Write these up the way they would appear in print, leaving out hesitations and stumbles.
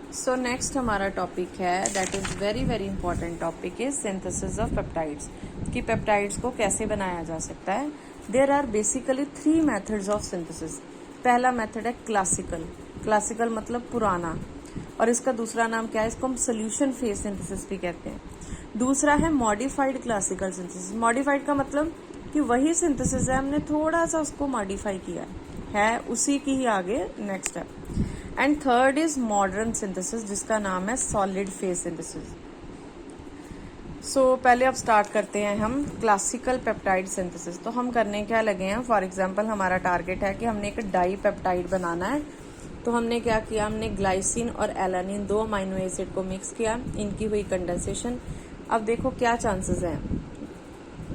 सो next हमारा topic है that is very very important topic is synthesis of peptides कि peptides को कैसे बनाया जा सकता है। There are basically 3 methods of synthesis. पहला मेथड है क्लासिकल। क्लासिकल मतलब पुराना, और इसका दूसरा नाम क्या है, इसको हम सोल्यूशन फेज सिंथेसिस भी कहते हैं। दूसरा है मॉडिफाइड क्लासिकल सिंथेसिस। मॉडिफाइड का मतलब कि वही सिंथेसिस है, हमने थोड़ा सा उसको मॉडिफाई किया है उसी की ही आगे next step. And third is modern synthesis जिसका नाम है सॉलिड फेज सिंथेसिस। सो पहले अब स्टार्ट करते हैं हम क्लासिकल पेप्टाइड सिंथेसिस। तो हम करने क्या लगे हैं, फॉर एग्जांपल हमारा टारगेट है कि हमने एक डाई पेप्टाइड बनाना है। तो हमने क्या किया, हमने ग्लाइसिन और एलानिन 2 अमाइनो एसिड को मिक्स किया, इनकी हुई कंडेंसेशन। अब देखो क्या चांसेस हैं,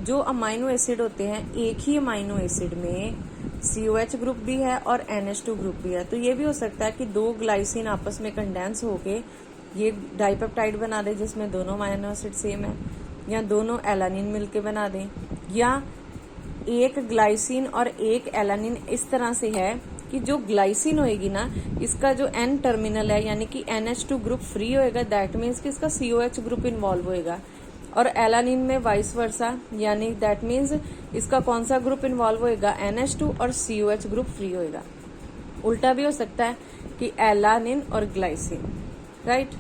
जो अमाइनो एसिड होते हैं एक ही अमाइनो एसिड में COH ग्रुप भी है और NH2 ग्रुप भी है। तो ये भी हो सकता है कि 2 ग्लाइसिन आपस में कंडेंस होके ये डाइपेप्टाइड बना दे जिसमें दोनों अमाइनो एसिड सेम है, या दोनों एलानिन मिलके बना दें, या एक ग्लाइसिन और एक एलानिन इस तरह से है कि जो ग्लाइसिन होएगी ना, इसका जो N टर्मिनल है यानी कि NH2 ग्रुप फ्री होएगा, दैट मीन्स कि इसका COH ग्रुप इन्वॉल्व होएगा, और एलानिन में वाइस वर्सा, यानी दैट मीन्स इसका कौन सा ग्रुप इन्वॉल्व होएगा, NH2 और COH ग्रुप फ्री होएगा। उल्टा भी हो सकता है कि एलानिन और ग्लाइसिन, राइट।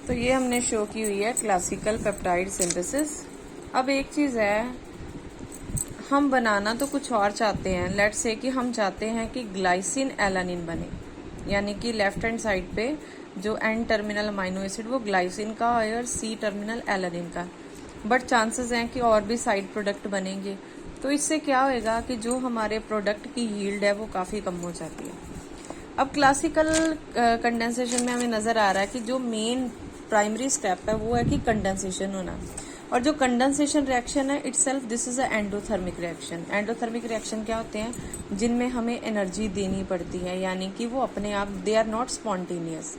तो ये हमने शो की हुई है क्लासिकल पेप्टाइड सिंथेसिस। अब एक चीज है, हम बनाना तो कुछ और चाहते हैं। लेट्स से कि हम चाहते हैं कि ग्लाइसिन एलानिन बने, यानी कि लेफ्ट हैंड साइड पे जो N टर्मिनल अमाइनो एसिड वो ग्लाइसिन का और C टर्मिनल एलानिन का, बट चांसेस हैं कि और भी साइड प्रोडक्ट बनेंगे। तो इससे क्या होएगा कि जो हमारे प्रोडक्ट की यील्ड है वो काफ़ी कम हो जाती है। अब क्लासिकल कंडेंसेशन में हमें नज़र आ रहा है कि जो मेन प्राइमरी स्टेप है वो है कि कंडेंसेशन होना, और जो कंडेंसेशन रिएक्शन है itself this is a endothermic reaction. Endothermic reaction क्या होते हैं, जिनमें हमें एनर्जी देनी पड़ती है, यानी कि वो अपने आप they are not spontaneous.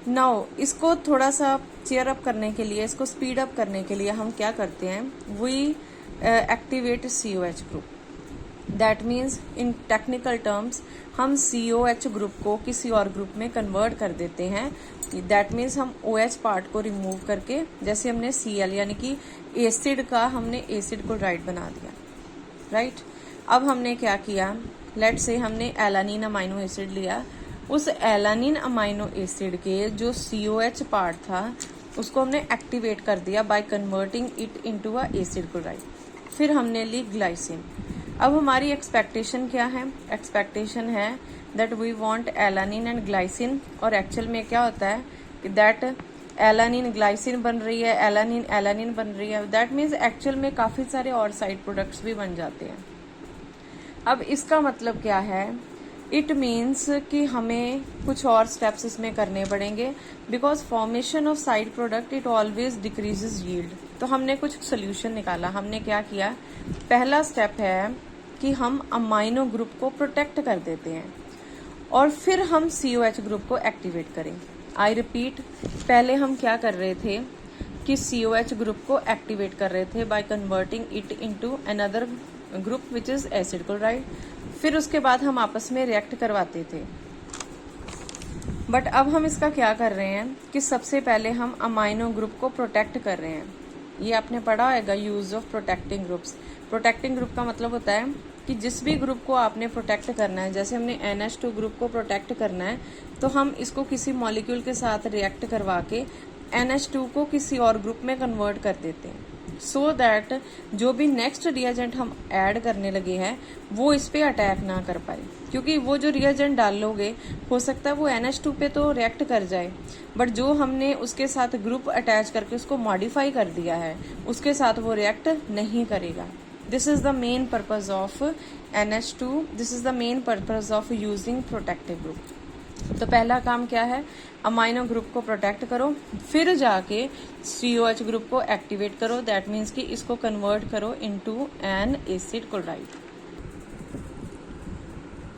Now इसको थोड़ा सा चेयर अप करने के लिए, इसको स्पीड अप करने के लिए हम क्या करते हैं, we activate COH group. That means in technical terms हम COH ग्रुप को किसी और ग्रुप में कन्वर्ट कर देते हैं। दैट मीन्स हम OH पार्ट को रिमूव करके, जैसे हमने Cl यानी कि एसिड का हमने एसिड क्लोराइड बना दिया, राइट। अब हमने क्या किया, लेट से हमने एलानिन अमाइनो एसिड लिया, उस एलानिन अमाइनो एसिड के जो COH पार्ट था उसको हमने एक्टिवेट कर दिया by converting it into a acid chloride. फिर हमने ली ग्लाइसिन। अब हमारी एक्सपेक्टेशन क्या है, एक्सपेक्टेशन है that we want alanine and glycine, और एक्चुअल में क्या होता है कि दैट एलानिन ग्लाइसिन बन रही है, एलानिन एलानिन बन रही है। दैट मीन्स एक्चुअल में काफ़ी सारे और साइड प्रोडक्ट्स भी बन जाते हैं। अब इसका मतलब क्या है, इट मीन्स कि हमें कुछ और स्टेप्स इसमें करने पड़ेंगे, because formation of side product it always decreases yield. तो हमने कुछ सोल्यूशन निकाला। हमने क्या किया, पहला स्टेप है कि हम अमाइनो ग्रुप को प्रोटेक्ट कर देते हैं और फिर हम COH ग्रुप को एक्टिवेट करें। आई रिपीट, पहले हम क्या कर रहे थे कि COH ग्रुप को एक्टिवेट कर रहे थे by converting it into another group which is acid chloride. फिर उसके बाद हम आपस में रिएक्ट करवाते थे। बट अब हम इसका क्या कर रहे हैं कि सबसे पहले हम अमाइनो ग्रुप को प्रोटेक्ट कर रहे हैं। ये आपने पढ़ा होगा use of protecting groups. Protecting group का मतलब होता है कि जिस भी ग्रुप को आपने प्रोटेक्ट करना है, जैसे हमने NH2 ग्रुप को प्रोटेक्ट करना है तो हम इसको किसी मॉलिक्यूल के साथ रिएक्ट करवा के NH2 को किसी और ग्रुप में कन्वर्ट कर देते हैं, सो दैट जो भी नेक्स्ट रिएजेंट हम ऐड करने लगे हैं वो इस पे अटैक ना कर पाए। क्योंकि वो जो रिएजेंट डालोगे हो सकता है वो NH2 पे तो रिएक्ट कर जाए, बट जो हमने उसके साथ ग्रुप अटैच करके उसको मॉडिफाई कर दिया है उसके साथ वो रिएक्ट नहीं करेगा। This is the main purpose of NH2, this is the main purpose of using protective group. तो पहला काम क्या है, अमाइनो ग्रुप को प्रोटेक्ट करो, फिर जाके COH ग्रुप को एक्टिवेट करो। दैट मीन्स कि इसको कन्वर्ट करो इनटू एन एसिड क्लोराइड।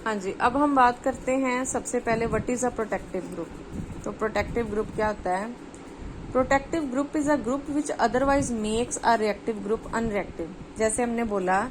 हाँ जी, अब हम बात करते हैं सबसे पहले what is a protective group. तो प्रोटेक्टिव ग्रुप क्या होता है, protective group is a group which otherwise makes a reactive group unreactive. जैसे हमने बोला,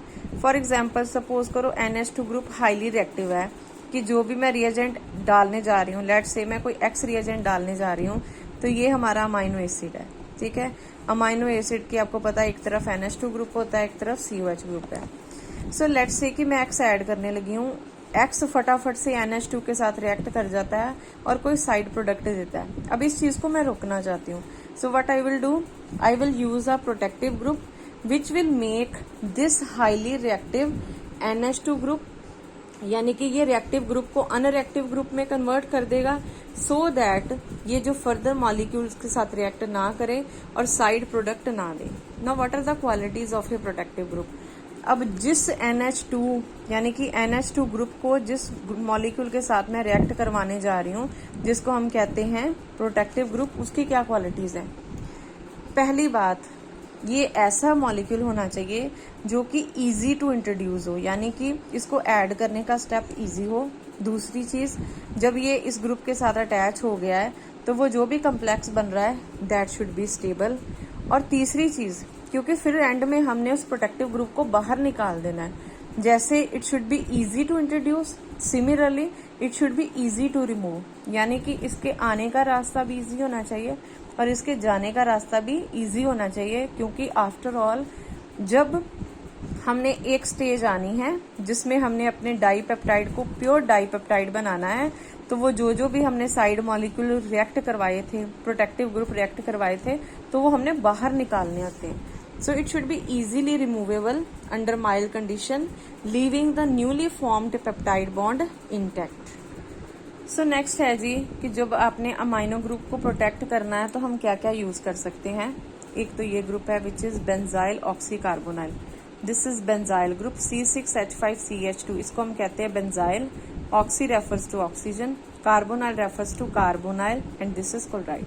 फॉर एग्जाम्पल सपोज करो NH2 ग्रुप हाईली रिएक्टिव है, कि जो भी मैं रिएजेंट डालने जा रही हूँ, लेट्स से मैं कोई एक्स रिएजेंट डालने जा रही हूँ, तो ये हमारा अमाइनो एसिड है, ठीक है। अमाइनो एसिड की आपको पता है एक तरफ NH2 ग्रुप होता है, एक तरफ COH ग्रुप है। सो लेट्स से कि मैं एक्स ऐड करने लगी हूँ, एक्स फटाफट से NH2 के साथ रिएक्ट कर जाता है और कोई साइड प्रोडक्ट देता है। अब इस चीज को मैं रोकना चाहती हूँ, so what I will do, I will use a protective group which will make this highly reactive NH2 group, यानी कि ये रिएक्टिव ग्रुप को अनरिएक्टिव ग्रुप में कन्वर्ट कर देगा, सो दैट ये जो फर्दर मॉलिक्यूल्स के साथ रिएक्ट ना करे और साइड प्रोडक्ट ना दे। Now what are the qualities of a protective group. अब जिस NH2 यानी कि NH2 ग्रुप को जिस मॉलिक्यूल के साथ मैं रिएक्ट करवाने जा रही हूँ, जिसको हम कहते हैं प्रोटेक्टिव ग्रुप, उसकी क्या क्वालिटीज हैं। पहली बात, ये ऐसा मॉलिक्यूल होना चाहिए जो कि इजी टू इंट्रोड्यूस हो, यानी कि इसको ऐड करने का स्टेप इजी हो। दूसरी चीज, जब ये इस ग्रुप के साथ अटैच हो गया है तो वो जो भी कम्प्लेक्स बन रहा है दैट शुड बी स्टेबल। और तीसरी चीज, क्योंकि फिर एंड में हमने उस प्रोटेक्टिव ग्रुप को बाहर निकाल देना है, जैसे it should be easy to introduce, similarly it should be easy to remove, यानी कि इसके आने का रास्ता भी इजी होना चाहिए और इसके जाने का रास्ता भी इजी होना चाहिए। क्योंकि आफ्टर ऑल जब हमने एक स्टेज आनी है जिसमें हमने अपने डाईपेप्टाइड को प्योर डाईपेप्टाइड बनाना है, तो वो जो भी हमने साइड मॉलिक्यूल रिएक्ट करवाए थे, प्रोटेक्टिव ग्रुप रिएक्ट करवाए थे, तो वो हमने बाहर निकालने होते हैं। So it should be easily removable under mild condition, leaving the newly formed peptide bond intact. So next है जी कि जब आपने अमाइनो ग्रुप को प्रोटेक्ट करना है तो हम क्या क्या यूज कर सकते हैं। एक तो ये ग्रुप है which is benzyl oxycarbonyl, this is benzyl group C6H5CH2, इसको हम कहते हैं benzyl. Oxy refers to oxygen, carbonyl refers to carbonyl and this is chloride.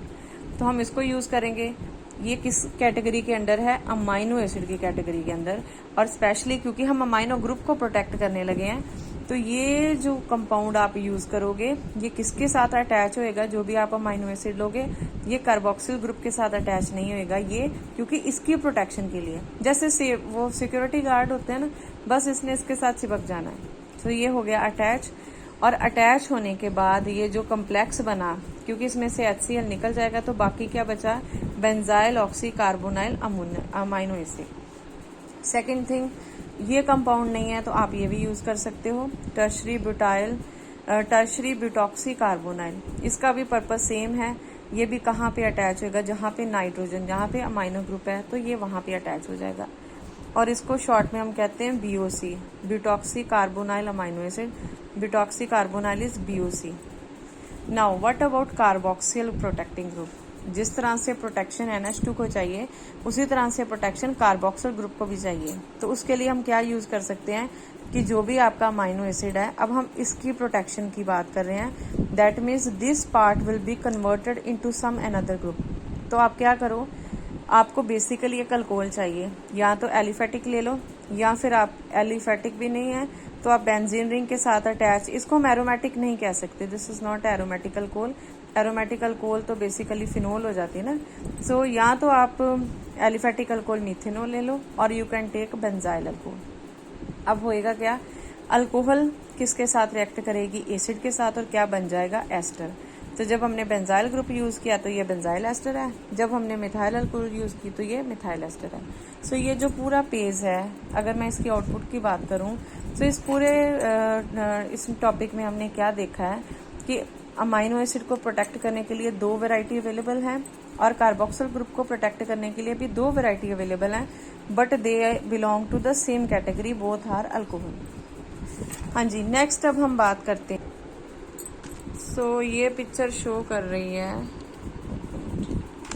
तो हम इसको यूज करेंगे। ये किस कैटेगरी के अंडर है, अमाइनो एसिड की कैटेगरी के अंदर, और स्पेशली क्योंकि हम अमाइनो ग्रुप को प्रोटेक्ट करने लगे हैं, तो ये जो कंपाउंड आप यूज करोगे ये किसके साथ अटैच होएगा, जो भी आप अमाइनो एसिड लोगे ये कार्बोक्सिल ग्रुप के साथ अटैच नहीं होएगा, ये क्योंकि इसकी प्रोटेक्शन के लिए, जैसे वो सिक्योरिटी गार्ड होते हैं ना, बस इसने इसके साथ चिपक जाना है। तो ये हो गया अटैच। और अटैच होने के बाद ये जो कम्प्लेक्स बना, क्योंकि इसमें से HCl निकल जाएगा, तो बाकी क्या बचा, benzyl oxycarbonyl amino acid. Second thing, ये कंपाउंड नहीं है तो आप ये भी यूज कर सकते हो, टर्शरी ब्यूटॉक्सी कार्बोनाइल, इसका भी पर्पस सेम है। ये भी कहाँ पे अटैच होगा, जहाँ पे नाइट्रोजन, जहाँ पे अमाइनो ग्रुप है तो ये वहां पे अटैच हो जाएगा, और इसको शॉर्ट में हम कहते हैं BOC, butoxy carbonyl amino acid. Butoxy carbonyl is BOC। Now what about carboxyl protecting group, जिस तरह से प्रोटेक्शन NH2 को चाहिए उसी तरह से प्रोटेक्शन कार्बोक्सिल ग्रुप को भी चाहिए। तो उसके लिए हम क्या यूज कर सकते हैं कि जो भी आपका अमाइनो एसिड है, अब हम इसकी प्रोटेक्शन की बात कर रहे हैं, that means this part will be converted into some another group. तो आप क्या करो, आपको बेसिकली एक अल्कोहल चाहिए, या तो एलिफेटिक ले लो, या फिर आप एलिफेटिक भी नहीं है तो आप बेंजीन रिंग के साथ अटैच, इसको हम एरोमेटिक नहीं कह सकते, this is not aromatic alcohol. Aromatic alcohol तो बेसिकली फिनोल हो जाती है ना। सो या तो आप एलिफेटिक अल्कोहल मिथेनॉल ले लो और you can take benzyl alcohol. अब होएगा क्या, अल्कोहल किसके साथ रिएक्ट करेगी, एसिड के साथ, और क्या बन जाएगा, एस्टर। तो जब हमने बेंजाइल ग्रुप यूज किया तो ये बेंजाइल एस्टर है, जब हमने मिथाइल अल्कोहल यूज की तो ये मिथाइल एस्टर है। सो ये जो पूरा पेज है, अगर मैं इसकी आउटपुट की बात करूं तो इस पूरे इस टॉपिक में हमने क्या देखा है कि अमाइनो एसिड को प्रोटेक्ट करने के लिए 2 वैरायटी अवेलेबल हैं, और कार्बोक्सिल ग्रुप को प्रोटेक्ट करने के लिए भी 2 वैरायटी अवेलेबल हैं, but they belong to the same category, both are alcohol. हाँ जी, नेक्स्ट अब हम बात करते हैं। सो ये पिक्चर शो कर रही है,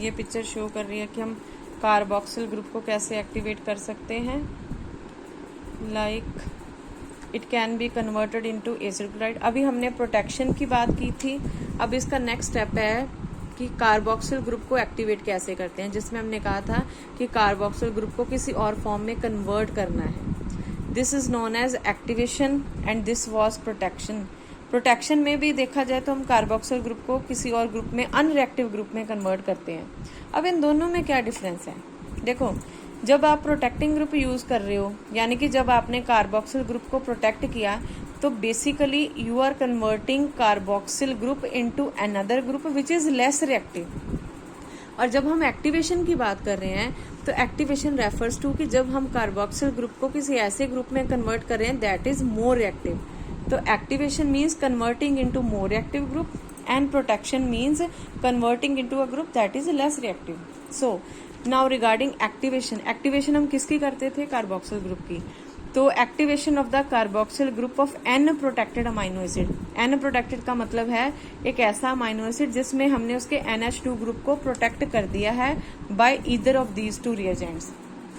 ये पिक्चर शो कर रही है कि हम कार्बोक्सिल ग्रुप को कैसे एक्टिवेट कर सकते हैं। Like it can be converted into acid chloride. अभी हमने प्रोटेक्शन की बात की थी, अब इसका नेक्स्ट स्टेप है कि कार्बोक्सिल ग्रुप को एक्टिवेट कैसे करते हैं, जिसमें हमने कहा था कि कार्बोक्सिल ग्रुप को किसी और फॉर्म में कन्वर्ट करना है। This is known as activation and this was protection. Protection में भी देखा जाए तो हम कार्बोक्सिल ग्रुप को किसी और ग्रुप में, अनरिएक्टिव ग्रुप में कन्वर्ट करते हैं। अब इन दोनों में क्या डिफरेंस है, देखो, जब आप प्रोटेक्टिंग ग्रुप यूज कर रहे हो, यानी कि जब आपने कार्बोक्सिल ग्रुप को प्रोटेक्ट किया तो basically you are converting carboxyl group into another group which is less reactive. और जब हम एक्टिवेशन की बात कर रहे हैं तो एक्टिवेशन रेफर्स टू कि जब हम कार्बोक्सिल ग्रुप को किसी ऐसे ग्रुप में कन्वर्ट कर रहे हैं दैट इज मोर रिएक्टिव। तो activation means converting into more reactive group and protection means converting into a group that is less reactive. So now regarding activation, activation हम किसकी करते थे? कार्बोक्सिल ग्रुप की। तो activation of the carboxyl group of N protected amino acid. N protected का मतलब है एक ऐसा अमाइनो एसिड जिसमें हमने उसके NH2 ग्रुप को प्रोटेक्ट कर दिया है by either of these two reagents.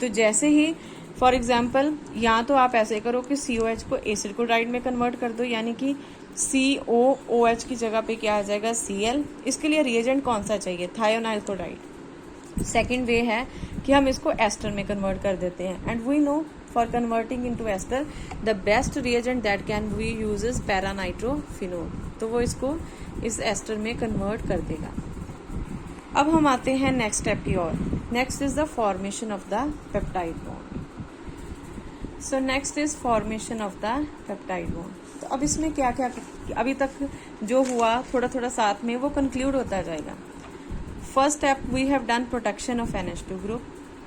तो जैसे ही फॉर एग्जाम्पल यहाँ तो आप ऐसे करो कि COH को एसिड क्लोराइड में कन्वर्ट कर दो, यानी कि COOH की जगह पे क्या आ जाएगा? Cl। इसके लिए रिएजेंट कौन सा चाहिए? Thionyl chloride. सेकेंड वे है कि हम इसको एस्टर में कन्वर्ट कर देते हैं and we know for converting into ester the best reagent that can we use is para-nitrophenol। तो वो इसको इस एस्टर में कन्वर्ट कर देगा। अब हम आते हैं नेक्स्ट स्टेप की ओर। Next is the formation of the peptide bond. So next is formation of the peptide bond. तो अब इसमें क्या क्या अभी तक जो हुआ थोड़ा थोड़ा साथ में वो कंक्लूड होता जाएगा। First step we have done protection of NH2 group,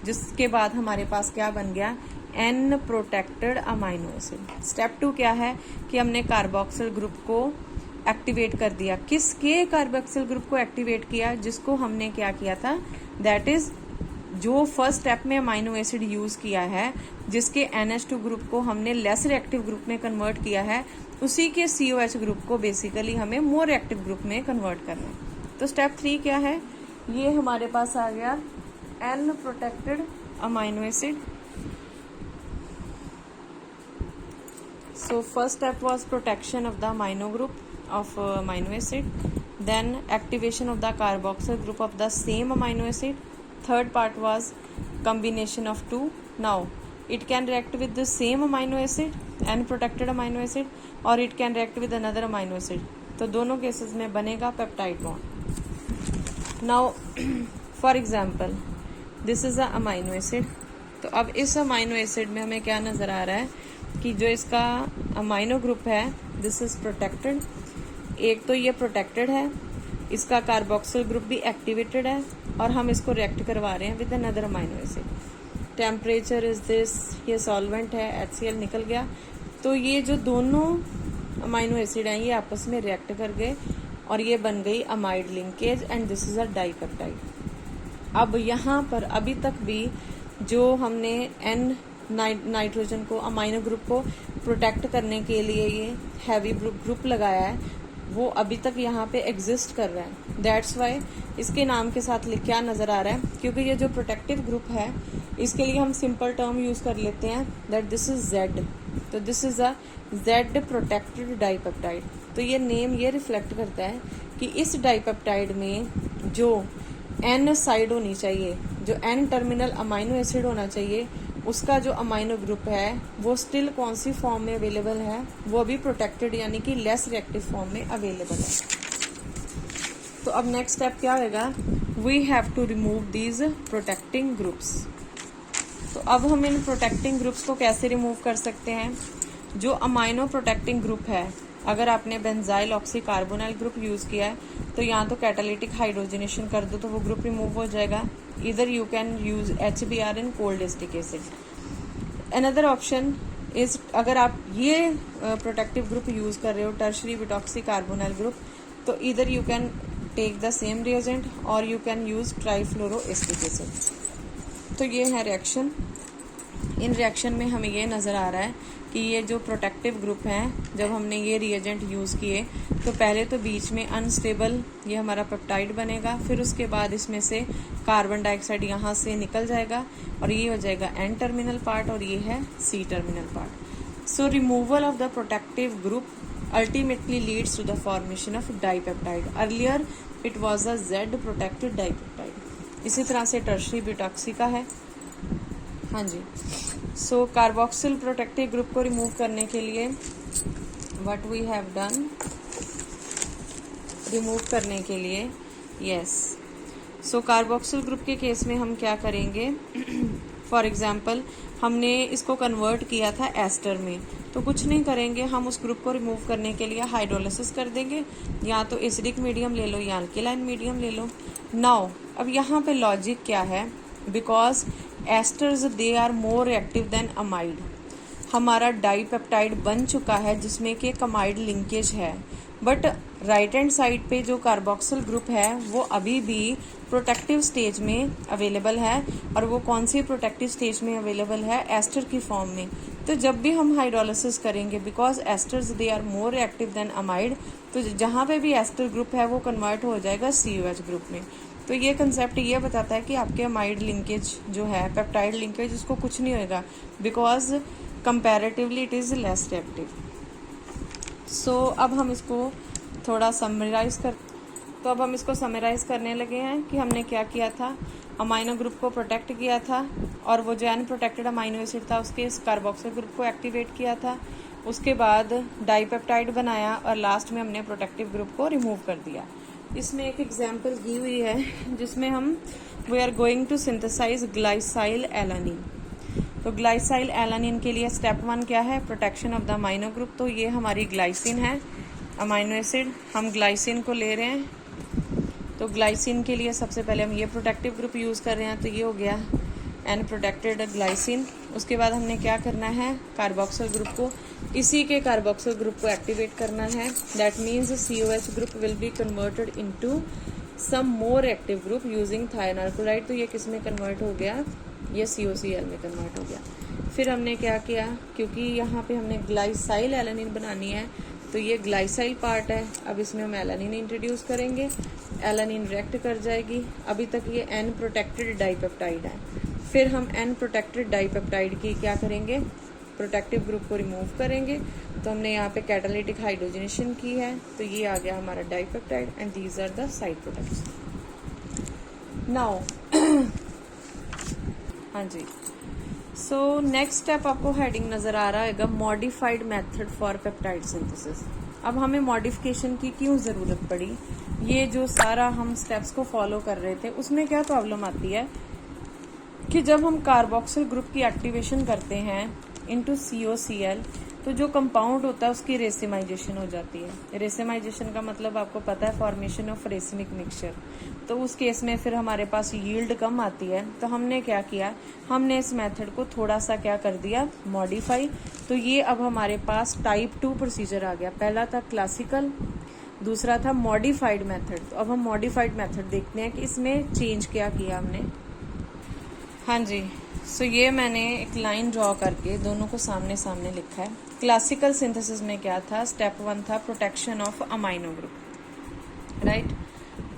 जिसके बाद हमारे पास क्या बन गया? N protected amino acid. Step 2 क्या है कि हमने कार्बोक्सिल ग्रुप को एक्टिवेट कर दिया। किसके कार्बोक्सिल ग्रुप को एक्टिवेट किया? जिसको हमने क्या किया था? दैट इज जो फर्स्ट स्टेप में अमाइनो एसिड यूज किया है, जिसके NH2 ग्रुप को हमने लेस रिएक्टिव ग्रुप में कन्वर्ट किया है, उसी के COH ग्रुप को बेसिकली हमें मोर रिएक्टिव ग्रुप में कन्वर्ट करना है। तो स्टेप 3 क्या है? ये हमारे पास आ गया N protected amino acid. So first step was protection of the amino group of amino acid, then activation of the carboxyl group of the same amino acid. Third part was combination of two. Now it can react with the same amino acid and protected amino acid, or it can react with another amino acid. तो दोनों cases में बनेगा peptide bond. Now for example this is a amino acid। तो अब इस amino acid में हमें क्या नजर आ रहा है कि जो इसका अमाइनो ग्रुप है दिस इज प्रोटेक्टेड। एक तो ये प्रोटेक्टेड है, इसका कार्बोक्सिल ग्रुप भी एक्टिवेटेड है और हम इसको रिएक्ट करवा रहे हैं with another amino acid. Temperature is this, ये सॉल्वेंट है, HCl निकल गया। तो ये जो दोनों अमाइनो एसिड हैं ये आपस में रिएक्ट कर गए और ये बन गई amide linkage and this is a dipeptide. अब यहाँ पर अभी तक भी जो हमने नाइट्रोजन को अमाइनो ग्रुप को प्रोटेक्ट करने के लिए ये हैवी ग्रुप लगाया है वो अभी तक यहाँ पे एग्जिस्ट कर रहा है। दैट्स वाई इसके नाम के साथ क्या नजर आ रहा है, क्योंकि ये जो प्रोटेक्टिव ग्रुप है इसके लिए हम सिंपल टर्म यूज कर लेते हैं दैट दिस इज Z। तो this is a Z protected dipeptide. तो ये नेम ये रिफ्लेक्ट करता है कि इस डाइपेप्टाइड में जो N साइड होनी चाहिए, जो N टर्मिनल अमाइनो एसिड होना चाहिए, उसका जो अमाइनो ग्रुप है वो स्टिल कौन सी फॉर्म में अवेलेबल है? वो अभी प्रोटेक्टेड यानी कि लेस रिएक्टिव फॉर्म में अवेलेबल है। तो अब नेक्स्ट स्टेप क्या होगा? We have to remove these protecting groups. तो अब हम इन प्रोटेक्टिंग ग्रुप्स को कैसे रिमूव कर सकते हैं? जो अमाइनो प्रोटेक्टिंग ग्रुप है, अगर आपने बेंजाइल ऑक्सीकार्बोनाइल ग्रुप यूज किया है तो यहाँ तो कैटालिटिक हाइड्रोजनेशन कर दो तो वो ग्रुप रिमूव हो जाएगा। इधर you can use HBr in cold acetic acid. Another option is अगर आप ये प्रोटेक्टिव ग्रुप यूज कर रहे हो टर्शरी बुटॉक्सी कार्बोनाइल ग्रुप, तो इधर you can take the same reagent और you can use trifluoroacetic acid. तो ये है रिएक्शन। इन रिएक्शन में हमें ये नज़र आ रहा है कि ये जो प्रोटेक्टिव ग्रुप हैं, जब हमने ये रिएजेंट यूज़ किए तो पहले तो बीच में अनस्टेबल ये हमारा पेप्टाइड बनेगा, फिर उसके बाद इसमें से कार्बन डाइऑक्साइड यहाँ से निकल जाएगा और ये हो जाएगा N टर्मिनल पार्ट और ये है C terminal part. So removal of the protective group ultimately leads to the formation of dipeptide. Earlier it was a Z protected dipeptide. इसी तरह से टर्शरी ब्यूटॉक्सी का है। हाँ जी। सो कार्बोक्सिल प्रोटेक्टिव ग्रुप को रिमूव करने के लिए what we have done, remove करने के लिए यस, सो कार्बोक्सिल ग्रुप के केस में हम क्या करेंगे? फॉर एग्जाम्पल हमने इसको कन्वर्ट किया था एस्टर में, तो कुछ नहीं करेंगे, हम उस ग्रुप को रिमूव करने के लिए हाइड्रोलिसिस कर देंगे। या तो एसिडिक मीडियम ले लो या अल्केलाइन मीडियम ले लो। नाउ अब यहाँ पे लॉजिक क्या है, because esters they are more reactive than amide. हमारा डाईपेप्टाइड बन चुका है जिसमें कि एक अमाइड लिंकेज है, बट राइट हैंड साइड पे जो कार्बोक्सिल ग्रुप है वो अभी भी प्रोटेक्टिव स्टेज में अवेलेबल है। और वो कौन सी प्रोटेक्टिव स्टेज में अवेलेबल है, एस्टर की फॉर्म में। तो जब भी हम हाइड्रोलिसिस करेंगे, because esters they are more reactive than amide, तो जहाँ पे भी एस्टर ग्रुप है वो कन्वर्ट हो जाएगा COH ग्रुप में। तो ये कंसेप्ट ये बताता है कि आपके अमाइड लिंकेज जो है, पेप्टाइड लिंकेज, उसको कुछ नहीं होएगा, because comparatively it is less reactive. So अब हम इसको थोड़ा समराइज करने लगे हैं कि हमने क्या किया था। अमाइनो ग्रुप को प्रोटेक्ट किया था, और वो जो अनप्रोटेक्टेड अमाइनो एसिड था उसके कार्बोक्सिल ग्रुप को एक्टिवेट किया था। उसके बाद डाईपेप्टाइड बनाया, और लास्ट में हमने प्रोटेक्टिव ग्रुप को रिमूव कर दिया। इसमें एक एग्जाम्पल दी हुई है जिसमें we are going to synthesize glycyl alanine. तो ग्लाइसाइल एलानिन के लिए स्टेप 1 क्या है, protection of the amino group. तो ये हमारी ग्लाइसिन है, अमाइनो एसिड, हम ग्लाइसिन को ले रहे हैं। तो ग्लाइसिन के लिए सबसे पहले हम ये प्रोटेक्टिव ग्रुप यूज़ कर रहे हैं, तो ये हो गया एन प्रोटेक्टेड ग्लाइसिन। उसके बाद हमने क्या करना है, कार्बोक्सिल ग्रुप को, इसी के कार्बोक्सिल ग्रुप को एक्टिवेट करना है। That means COH group will be converted into some more active group using thionyl chloride. तो ये किस में कन्वर्ट हो गया, ये COCl में कन्वर्ट हो गया। फिर हमने क्या किया, क्योंकि यहाँ पे हमने ग्लाइसाइल एलानिन बनानी है, तो ये ग्लाइसाइल पार्ट है। अब इसमें हम एलानिन इंट्रोड्यूस करेंगे, एलानिन रिएक्ट कर जाएगी। अभी तक ये एन प्रोटेक्टेड डाईपेप्टाइड है। फिर हम एन प्रोटेक्टेड डाईपेप्टाइड की क्या करेंगे, प्रोटेक्टिव ग्रुप को रिमूव करेंगे। तो हमने यहाँ पे कैटालिटिक हाइड्रोजनेशन की है, तो ये आ गया हमारा dipeptide, and these are the side products. Now हाँ जी, सो नेक्स्ट स्टेप आपको हेडिंग नजर आ रहा होगा, modified method for peptide synthesis. अब हमें मॉडिफिकेशन की क्यों जरूरत पड़ी, ये जो सारा हम स्टेप्स को फॉलो कर रहे थे उसमें क्या प्रॉब्लम आती है कि जब हम कार्बोक्सिल ग्रुप की एक्टिवेशन करते हैं इनटू COCl, तो जो कंपाउंड होता है उसकी रेसिमाइजेशन हो जाती है। रेसिमाइजेशन का मतलब आपको पता है, फॉर्मेशन ऑफ रेसिमिक मिक्सचर। तो उस केस में फिर हमारे पास यील्ड कम आती है। तो हमने क्या किया, हमने इस मेथड को थोड़ा सा क्या कर दिया, मॉडिफाई। तो ये अब हमारे पास टाइप 2 प्रोसीजर आ गया। पहला था क्लासिकल, दूसरा था मॉडिफाइड मेथड। तो अब हम मॉडिफाइड मेथड देखते हैं कि इसमें चेंज क्या किया हमने। हाँ जी, सो ये मैंने एक लाइन ड्रॉ करके दोनों को सामने सामने लिखा है। क्लासिकल सिंथेसिस में क्या था, स्टेप 1 था protection of amino group, right.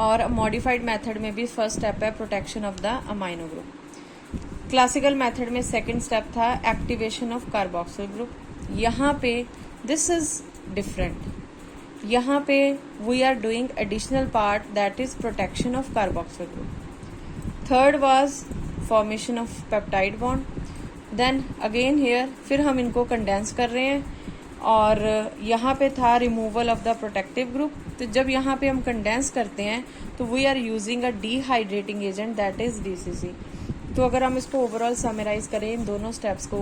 और मॉडिफाइड मेथड में भी फर्स्ट स्टेप है protection of the amino group. Classical method में सेकंड स्टेप था एक्टिवेशन ऑफ कार्बोक्सिल ग्रुप। यहाँ पे दिस इज डिफरेंट, यहाँ पे we are doing additional part, that is protection of carboxyl group. Third was formation of peptide bond. Then again here फिर हम इनको condense कर रहे हैं, और यहाँ पे था removal of the protective group. तो जब यहाँ पे हम कंडेंस करते हैं तो we are using a dehydrating agent, that is DCC। तो अगर हम इसको ओवरऑल समराइज करें इन दोनों स्टेप्स को,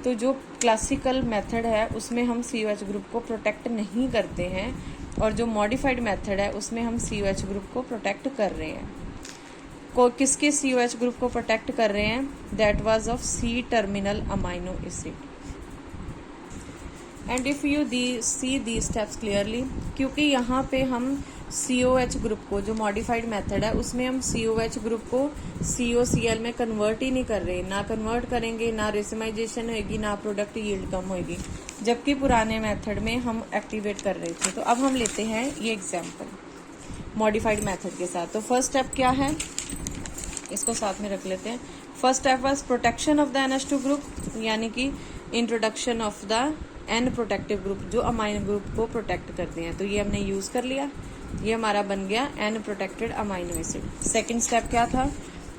तो जो क्लासिकल मेथड है उसमें हम COH ग्रुप को प्रोटेक्ट नहीं करते हैं, और जो मॉडिफाइड मेथड है उसमें हम COH ग्रुप को प्रोटेक्ट कर रहे हैं। किसके COH ग्रुप को प्रोटेक्ट कर रहे हैं, that was of C terminal amino acid. And if you see the steps clearly, क्योंकि यहाँ पे हम COH ग्रुप को, जो मॉडिफाइड मेथड है उसमें हम COH ग्रुप को COCl में कन्वर्ट ही नहीं कर रहे, ना कन्वर्ट करेंगे, ना रेसिमाइजेशन होगी, ना प्रोडक्ट यील्ड कम होगी, जबकि पुराने मेथड में हम एक्टिवेट कर रहे थे। तो अब हम लेते हैं ये एग्जाम्पल मॉडिफाइड मेथड के साथ। तो फर्स्ट स्टेप क्या है, इसको साथ में रख लेते हैं। First step was protection of the NH2 group, यानी कि introduction of the N protective group, जो अमाइनो ग्रुप को प्रोटेक्ट करते हैं। तो ये हमने यूज कर लिया, ये हमारा बन गया N protected amino acid. Second step क्या था,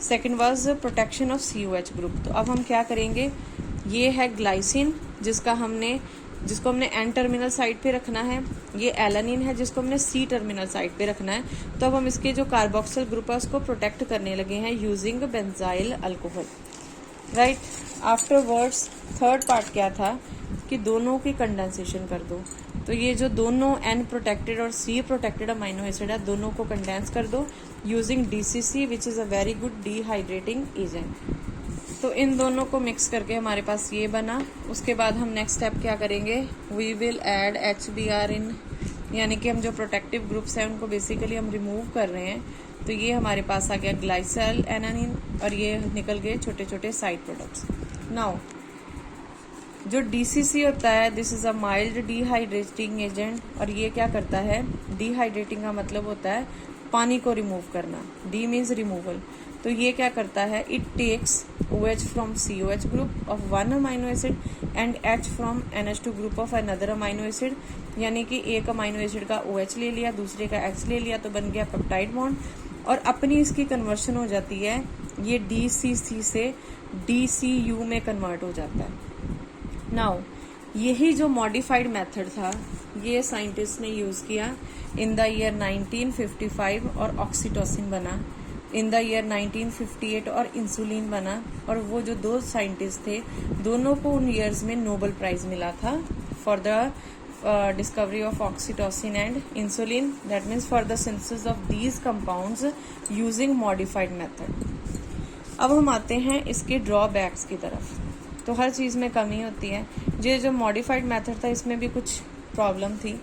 second was protection of COH group. तो अब हम क्या करेंगे, ये है ग्लाइसिन जिसको हमने N टर्मिनल साइड पे रखना है, ये एलानिन है जिसको हमने C टर्मिनल साइड पे रखना है। तो अब हम इसके जो कार्बोक्सिल ग्रुप है उसको प्रोटेक्ट करने लगे हैं using benzyl alcohol, right. Afterwards third part क्या था, कि दोनों की कंडेंसेशन कर दो। तो ये जो दोनों N प्रोटेक्टेड और C प्रोटेक्टेड अमाइनो एसिड है, दोनों को कंडेंस कर दो using DCC which is a very good dehydrating agent. तो इन दोनों को मिक्स करके हमारे पास ये बना। उसके बाद हम नेक्स्ट स्टेप क्या करेंगे, वी विल ऐड HBr इन, यानी कि हम जो प्रोटेक्टिव ग्रुप्स हैं उनको बेसिकली हम रिमूव कर रहे हैं। तो ये हमारे पास आ गया ग्लाइसिल एनानिन और ये निकल गए छोटे छोटे साइड प्रोडक्ट्स। नाउ जो DCC होता है, this is a mild dehydrating agent, और ये क्या करता है, डिहाइड्रेटिंग का मतलब होता है पानी को रिमूव करना, डी मीन्स रिमूवल। तो ये क्या करता है, it takes OH from COH group of one amino acid and H from NH2 group of another amino acid, यानी कि एक अमाइनो एसिड का OH ले लिया, दूसरे का H ले लिया, तो बन गया पेप्टाइड बॉन्ड, और अपनी इसकी कन्वर्शन हो जाती है, ये DCC से DCU में कन्वर्ट हो जाता है। नाउ यही जो मॉडिफाइड मेथड था, ये साइंटिस्ट ने यूज़ किया इन द ईयर 1955 और ऑक्सीटोसिन बना, इन द ईयर 1958 और इंसुलिन बना। और वो जो दो साइंटिस्ट थे, दोनों को उन ईयर्स में नोबेल प्राइज मिला था for the discovery of oxytocin and insulin, that means for the synthesis of these compounds using modified method। अब हम आते हैं इसके ड्रॉबैक्स की तरफ। तो हर चीज़ में कमी होती है। ये जो मॉडिफाइड मेथड था, इसमें भी कुछ प्रॉब्लम थी।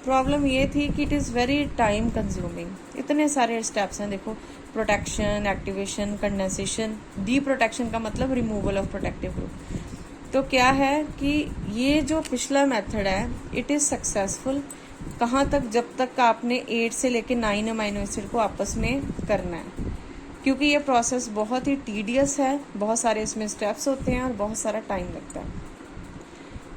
प्रॉब्लम ये थी कि it is very time consuming, इतने सारे स्टेप्स हैं। देखो, protection, activation, condensation, D protection का मतलब रिमूवल ऑफ प्रोटेक्टिव ग्रुप। तो क्या है कि ये जो पिछला मेथड है, इट इज़ सक्सेसफुल कहाँ तक, जब तक आपने 8 से लेकर 9 अमाइनो एसिड को आपस में करना है, क्योंकि ये प्रोसेस बहुत ही टीडियस है, बहुत सारे इसमें स्टेप्स होते हैं और बहुत सारा टाइम लगता है।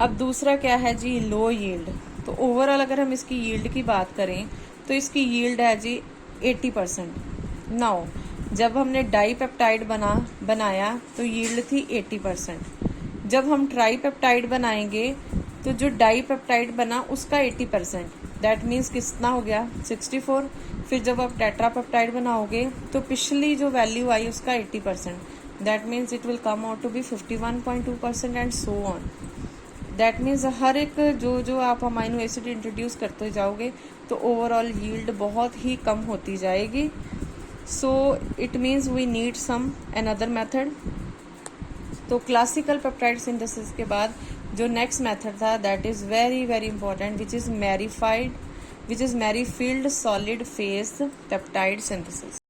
अब दूसरा क्या है जी, लो यील्ड। तो ओवरऑल अगर हम इसकी यील्ड की बात करें तो इसकी यील्ड है जी 80%। नाउ जब हमने डाई पेप्टाइड बनाया तो यील्ड थी 80%। जब हम ट्राई पेप्टाइड बनाएंगे तो जो डाई पेप्टाइड बना उसका 80%, दैट मीन्स कितना हो गया 64। फिर जब आप टेट्रा पेप्टाइड बनाओगे तो पिछली जो वैल्यू आई उसका 80%, that means it will come out to be 51.2% and so on. That means हर एक जो आप अमाइनो एसिड इंट्रोड्यूस करते जाओगे तो ओवरऑल यील्ड बहुत ही कम होती जाएगी। So it means we need some another method. तो क्लासिकल पेप्टाइड सिंथेसिस के बाद जो नेक्स्ट मेथड था, that is very very important, which is Merrifield solid phase peptide synthesis.